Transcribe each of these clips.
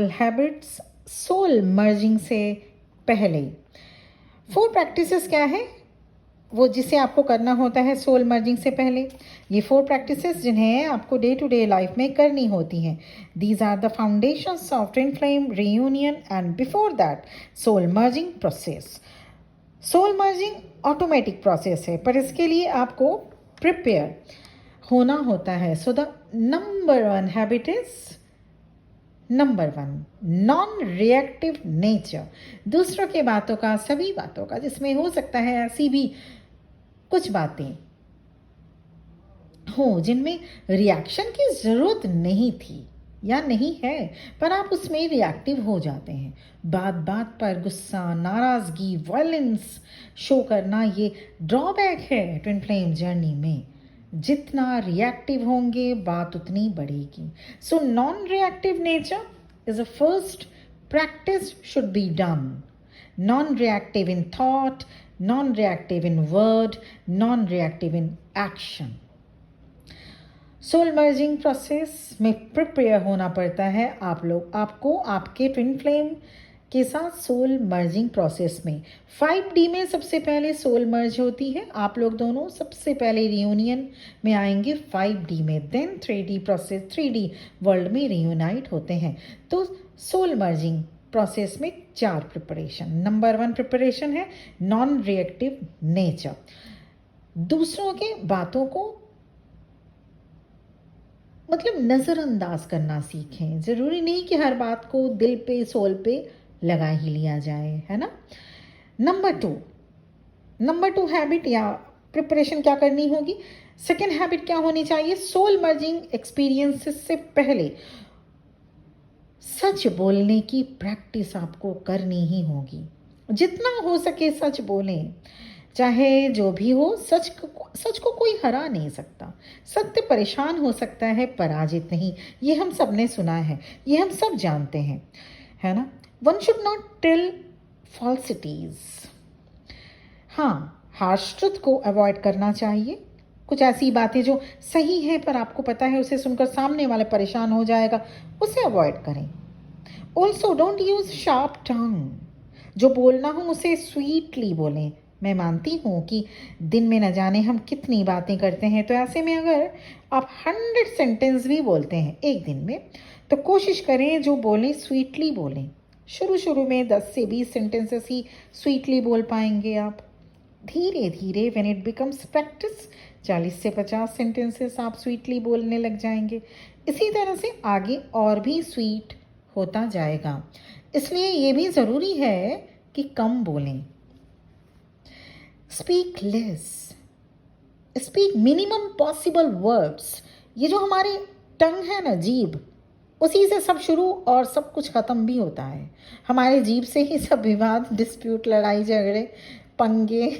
Small habits soul merging से पहले। 4 practices क्या है वो जिसे आपको करना होता है सोल मर्जिंग से पहले। ये 4 प्रैक्टिसेस जिन्हें आपको डे टू डे लाइफ में करनी होती हैं। These are the foundations of twin flame reunion and before that soul merging process. Soul merging automatic process है, पर इसके लिए आपको प्रिपेयर होना होता है। So the number 1 habit is number 1 non reactive nature. दूसरों के बातों का, सभी बातों का, जिसमें हो सकता है ऐसी भी कुछ बातें हो जिनमें रिएक्शन की ज़रूरत नहीं थी या नहीं है, पर आप उसमें रिएक्टिव हो जाते हैं। बात बात पर गुस्सा, नाराज़गी, वायलेंस शो करना ये ड्रॉबैक है ट्विन फ्लेम जर्नी में। जितना रिएक्टिव होंगे बात उतनी बढ़ेगी। So non reactive nature is a first practice should be done. Non-reactive in thought, non-reactive in word, non-reactive in action. Soul merging process में प्रिपेयर होना पड़ता है आपको आपके ट्विन फ्लेम के साथ सोल मर्जिंग प्रोसेस में। 5D में सबसे पहले सोल मर्ज होती है। आप लोग दोनों सबसे पहले रियूनियन में आएंगे 5D में, then 3D process, 3D world में रियूनाइट होते हैं। तो सोल मर्जिंग प्रोसेस में 4 प्रिपरेशन। नंबर 1 प्रिपरेशन है नॉन रिएक्टिव नेचर। दूसरों के बातों को मतलब नज़रअंदाज करना सीखें। ज़रूरी नहीं कि हर बात को दिल पे, सोल पे लगा ही लिया जाए, है ना। नंबर 2 हैबिट या प्रिपरेशन क्या करनी होगी। सेकेंड हैबिट क्या होनी चाहिए, सोल मर्जिंग एक्सपीरियंसेस से पहले सच बोलने की प्रैक्टिस आपको करनी ही होगी। जितना हो सके सच बोलें, चाहे जो भी हो। सच को कोई हरा नहीं सकता। सत्य परेशान हो सकता है, पराजित नहीं। ये हम सब ने सुना है, ये हम सब जानते हैं, है ना। One should not tell falsities. हाँ, हार्श ट्रुथ को अवॉइड करना चाहिए। कुछ ऐसी बातें जो सही हैं पर आपको पता है उसे सुनकर सामने वाला परेशान हो जाएगा, उसे अवॉइड करें। ऑल्सो डोंट यूज शार्प टंग। जो बोलना हो उसे स्वीटली बोलें। मैं मानती हूँ कि दिन में न जाने हम कितनी बातें करते हैं, तो ऐसे में अगर आप 100 सेंटेंस भी बोलते हैं एक दिन में, तो कोशिश करें जो बोलें स्वीटली बोलें। शुरू में 10 से 20 सेंटेंसेस ही स्वीटली बोल पाएंगे आप। धीरे धीरे व्हेन इट बिकम्स प्रैक्टिस 40 से 50 सेंटेंसेस आप स्वीटली बोलने लग जाएंगे। इसी तरह से आगे और भी स्वीट होता जाएगा। इसलिए ये भी ज़रूरी है कि कम बोलें। Speak less, speak minimum possible words. ये जो हमारे टंग है ना, जीभ, उसी से सब शुरू और सब कुछ ख़त्म भी होता है। हमारे जीभ से ही सब विवाद, डिस्प्यूट, लड़ाई झगड़े, पंगे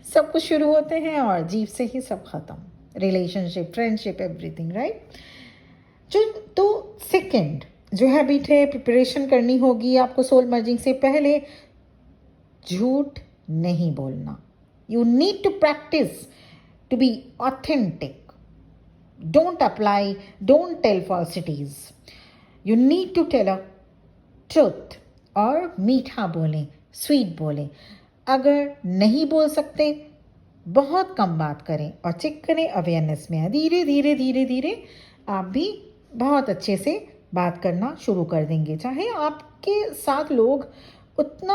सब कुछ शुरू होते हैं और जीभ से ही सब ख़त्म। Relationship, friendship, everything, right. तो सेकेंड जो हैबिट है, प्रिपरेशन करनी होगी आपको सोल मर्जिंग से पहले, झूठ नहीं बोलना। You need to practice to be authentic. Don't apply, don't tell falsities. You need to tell a truth. और मीठा बोलें, स्वीट बोलें। अगर नहीं बोल सकते, बहुत कम बात करें और चेक करें अवेयरनेस में। धीरे धीरे आप भी बहुत अच्छे से बात करना शुरू कर देंगे। चाहे आपके साथ लोग उतना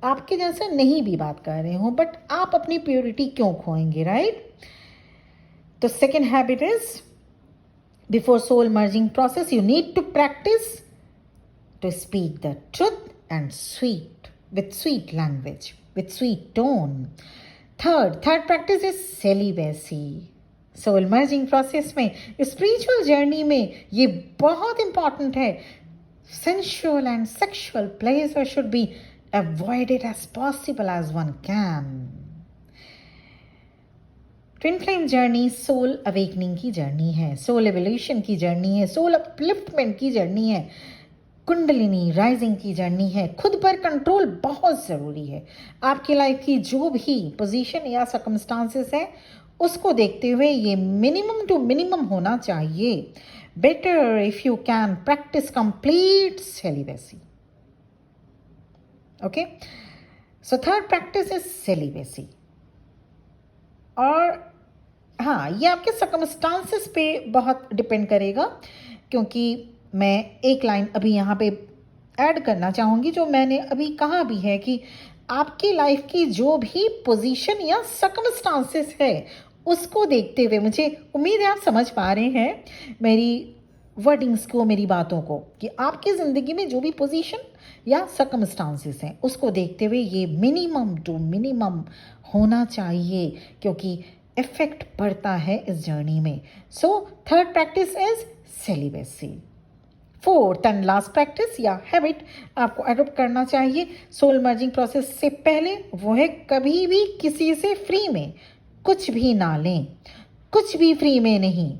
आपके जैसा नहीं भी बात कर रहे हो, बट आप अपनी प्योरिटी क्यों खोएंगे, राइट। तो second habit is before soul merging process you need to practice to speak the truth and sweet with sweet language, with sweet tone. Third practice is celibacy. Soul merging process में, spiritual journey में ये बहुत important है। Sensual and sexual pleasure should be avoided as possible as one can. Twin flame journey soul awakening की journey है, soul evolution की journey है, soul upliftment की जर्नी है, कुंडलिनी राइजिंग की जर्नी है। खुद पर कंट्रोल बहुत ज़रूरी है। आपकी लाइफ की जो भी पोजीशन या सर्कमस्टांसेस है, उसको देखते हुए ये मिनिमम टू मिनिमम होना चाहिए। better if you can practice complete celibacy. Okay, so third practice is celibacy. और हाँ, ये आपके सर्कमस्टांसेस पे बहुत डिपेंड करेगा, क्योंकि मैं एक लाइन अभी यहाँ पे ऐड करना चाहूँगी जो मैंने अभी कहा भी है कि आपकी लाइफ की जो भी पोजीशन या सर्कमस्टांसेस है उसको देखते हुए, मुझे उम्मीद है आप समझ पा रहे हैं मेरी वर्डिंग्स को, मेरी बातों को, कि आपकी ज़िंदगी में जो भी पोजीशन या सर्कमस्टांसेस हैं उसको देखते हुए ये मिनिमम टू मिनिमम होना चाहिए, क्योंकि इफेक्ट पड़ता है इस जर्नी में. So third practice is celibacy. Fourth and last practice या हैबिट आपको अडॉप्ट करना चाहिए सोल मर्जिंग प्रोसेस से पहले, वो है कभी भी किसी से फ्री में कुछ भी ना लें, कुछ भी फ्री में नहीं.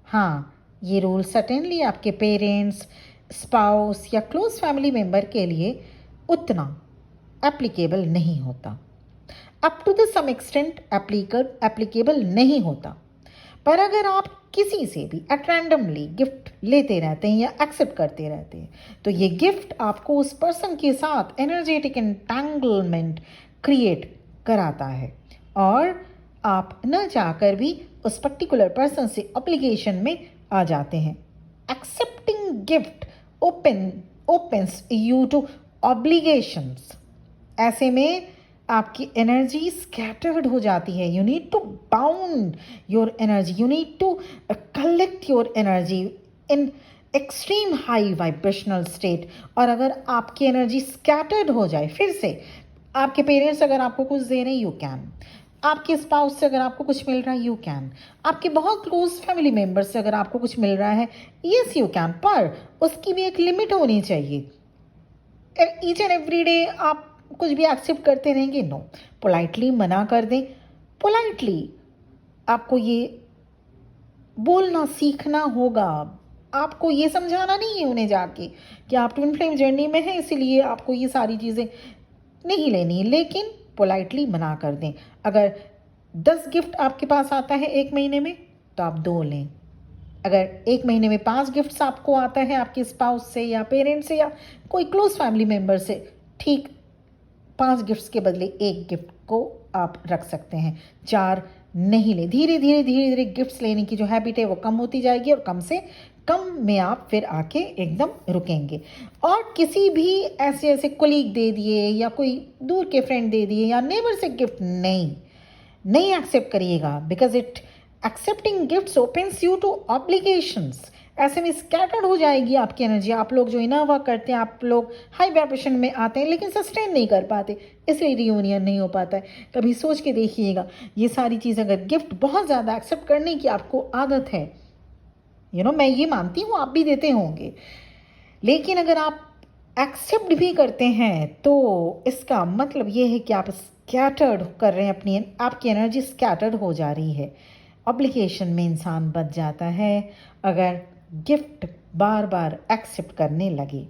हाँ, ये रूल सर्टेनली आपके पेरेंट्स, स्पाउस या क्लोज फैमिली मेम्बर के लिए उतना एप्लीकेबल नहीं होता, up to the some extent applicable नहीं होता. पर अगर आप किसी से भी एट रैंडमली गिफ्ट लेते रहते हैं या एक्सेप्ट करते रहते हैं, तो ये गिफ्ट आपको उस पर्सन के साथ एनर्जेटिक एंटेंगलमेंट क्रिएट कराता है, और आप न चाहकर भी उस पर्टिकुलर पर्सन से ऑब्लिगेशन में आ जाते हैं. Accepting gift opens you to obligations. ऐसे में आपकी एनर्जी स्कैटर्ड हो जाती है. You need to bound your energy, you need to collect your energy in extreme high vibrational state. और अगर आपकी एनर्जी स्कैटर्ड हो जाए, फिर से आपके पेरेंट्स अगर आपको कुछ दे रहे हैं, यू कैन. आपके स्पाउस से अगर आपको कुछ मिल रहा है, यू कैन. आपके बहुत क्लोज फैमिली मेम्बर्स से अगर आपको कुछ मिल रहा है, यस यू कैन. पर उसकी भी एक लिमिट होनी चाहिए. ईच एंड एवरी डे आप कुछ भी एक्सेप्ट करते रहेंगे, नो. पोलाइटली मना कर दें. पोलाइटली आपको ये बोलना सीखना होगा. आपको ये समझाना नहीं है उन्हें जाके कि आप ट्विन फ्लेम जर्नी में हैं, इसीलिए आपको ये सारी चीज़ें नहीं लेनी है, लेकिन पोलाइटली मना कर दें. अगर 10 गिफ्ट आपके पास आता है एक महीने में, तो आप 2 लें. अगर एक महीने में 5 गिफ्ट्स आपको आता है आपके स्पाउस से या पेरेंट्स से या कोई क्लोज फैमिली मेम्बर से, ठीक 5 गिफ्ट्स के बदले 1 गिफ्ट को आप रख सकते हैं, 4 नहीं ले. धीरे धीरे गिफ्ट्स लेने की जो हैबिट है वो कम होती जाएगी, और कम से कम में आप फिर आके एकदम रुकेंगे. और किसी भी ऐसे कोलीग दे दिए या कोई दूर के फ्रेंड दे दिए या नेबर से गिफ्ट नहीं एक्सेप्ट करिएगा, because accepting gifts opens you to obligations. ऐसे में स्कैटर्ड हो जाएगी आपकी एनर्जी. आप लोग जो इनर वर्क करते हैं, आप लोग हाई वाइब्रेशन में आते हैं लेकिन सस्टेन नहीं कर पाते, इसलिए रियूनियन नहीं हो पाता है. कभी सोच के देखिएगा, ये सारी चीज़ अगर गिफ्ट बहुत ज़्यादा एक्सेप्ट करने की आपको आदत है, मैं ये मानती हूँ आप भी देते होंगे, लेकिन अगर आप एक्सेप्ट भी करते हैं तो इसका मतलब ये है कि आप स्कैटर्ड कर रहे हैं, आपकी एनर्जी स्कैटर्ड हो जा रही है. ऑब्लिगेशन में इंसान बच जाता है अगर गिफ्ट बार बार एक्सेप्ट करने लगे.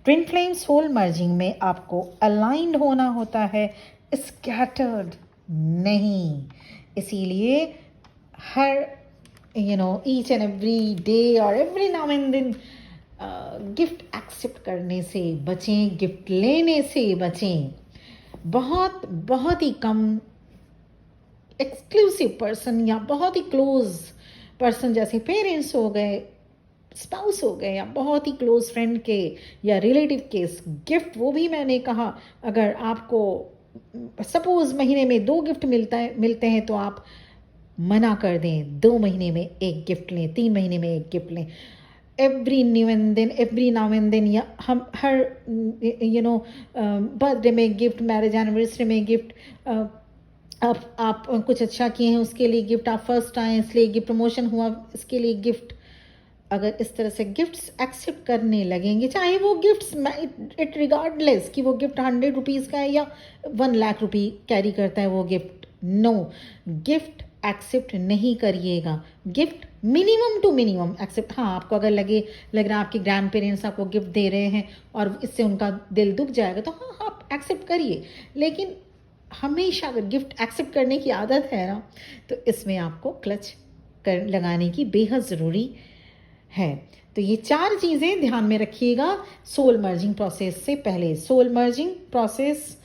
ट्विन फ्लेम सोल मर्जिंग में आपको अलाइंड होना होता है, स्कैटर्ड नहीं. इसीलिए हर ईच एंड एवरी डे और every now and then gift accept करने से बचें, गिफ्ट लेने से बचें. बहुत ही कम एक्सक्लूसिव पर्सन या बहुत ही क्लोज पर्सन जैसे पेरेंट्स हो गए, स्पाउस हो गए, या बहुत ही क्लोज फ्रेंड के या रिलेटिव के गिफ्ट, वो भी मैंने कहा अगर आपको सपोज महीने में 2 गिफ्ट मिलते हैं तो आप मना कर दें. 2 महीने में 1 गिफ्ट लें, 3 महीने में 1 गिफ्ट लें. एवरी नाउ एंड देन या हम हर बर्थडे में गिफ्ट, मैरिज एनिवर्सरी में गिफ्ट, आप कुछ अच्छा किए हैं उसके लिए गिफ्ट, आप फर्स्ट आए इसलिए गिफ्ट, प्रमोशन हुआ इसके लिए गिफ्ट. अगर इस तरह से गिफ्ट्स एक्सेप्ट करने लगेंगे, चाहे वो गिफ्ट्स इट रिगार्डलेस कि वो गिफ्ट 100 रुपीज़ का है या 1 लाख रुपये कैरी करता है वो गिफ्ट, नो. गिफ्ट एक्सेप्ट नहीं करिएगा. Gift minimum to minimum accept. हाँ, आपको अगर लग रहा है आपके ग्रैंड पेरेंट्स आपको गिफ्ट दे रहे हैं और इससे उनका दिल दुख जाएगा, तो हाँ आप एक्सेप्ट करिए. लेकिन हमेशा अगर गिफ्ट एक्सेप्ट करने की आदत है ना, तो इसमें आपको क्लच लगाने की बेहद ज़रूरी है। तो ये 4 चीज़ें ध्यान में रखिएगा सोल मर्जिंग प्रोसेस से पहले। Soul merging process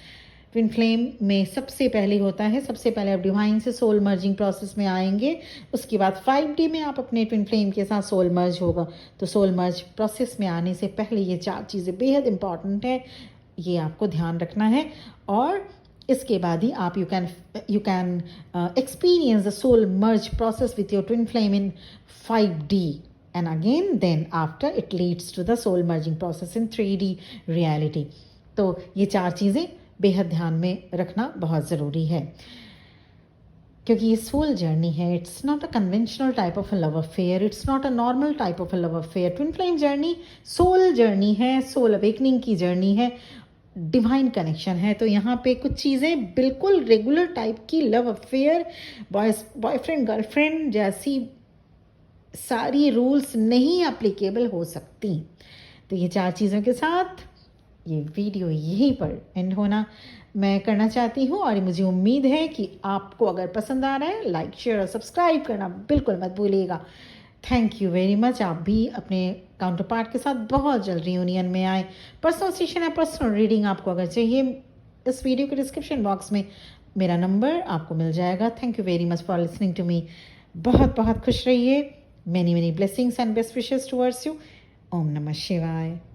twin flame में सबसे पहले होता है। सबसे पहले आप डिवाइन से सोल मर्जिंग प्रोसेस में आएंगे, उसके बाद 5D में आप अपने ट्विन फ्लेम के साथ सोल मर्ज होगा। तो सोल मर्ज प्रोसेस में आने से पहले ये 4 चीज़ें बेहद इंपॉर्टेंट है, ये आपको ध्यान रखना है। और इसके बाद ही आप you can experience the soul merge process with your twin flame in 5D, and again then after it leads to the soul merging process in 3D reality। तो ये 4 चीज़ें बेहद ध्यान में रखना बहुत ज़रूरी है, क्योंकि ये सोल जर्नी है। It's not a conventional type of a love affair, it's not a normal type of a love affair. Twin flame journey soul journey है, सोल अवेकनिंग की जर्नी है, डिवाइन कनेक्शन है। तो यहाँ पे कुछ चीज़ें बिल्कुल रेगुलर टाइप की लव अफेयर, बॉयफ्रेंड गर्लफ्रेंड जैसी सारी रूल्स नहीं एप्लीकेबल हो सकती। तो ये 4 चीज़ों के साथ ये वीडियो यहीं पर एंड होना मैं करना चाहती हूँ, और मुझे उम्मीद है कि आपको अगर पसंद आ रहा है लाइक शेयर और सब्सक्राइब करना बिल्कुल मत भूलिएगा। Thank you very much. आप भी अपने काउंटर पार्ट के साथ बहुत जल्द रियूनियन में आए। पर्सनल सेशन या पर्सनल रीडिंग आपको अगर चाहिए, इस वीडियो के डिस्क्रिप्शन बॉक्स में मेरा नंबर आपको मिल जाएगा। Thank you very much for listening to me. बहुत बहुत खुश रहिए। Many blessings and best wishes towards you. Om Namah Shivaya.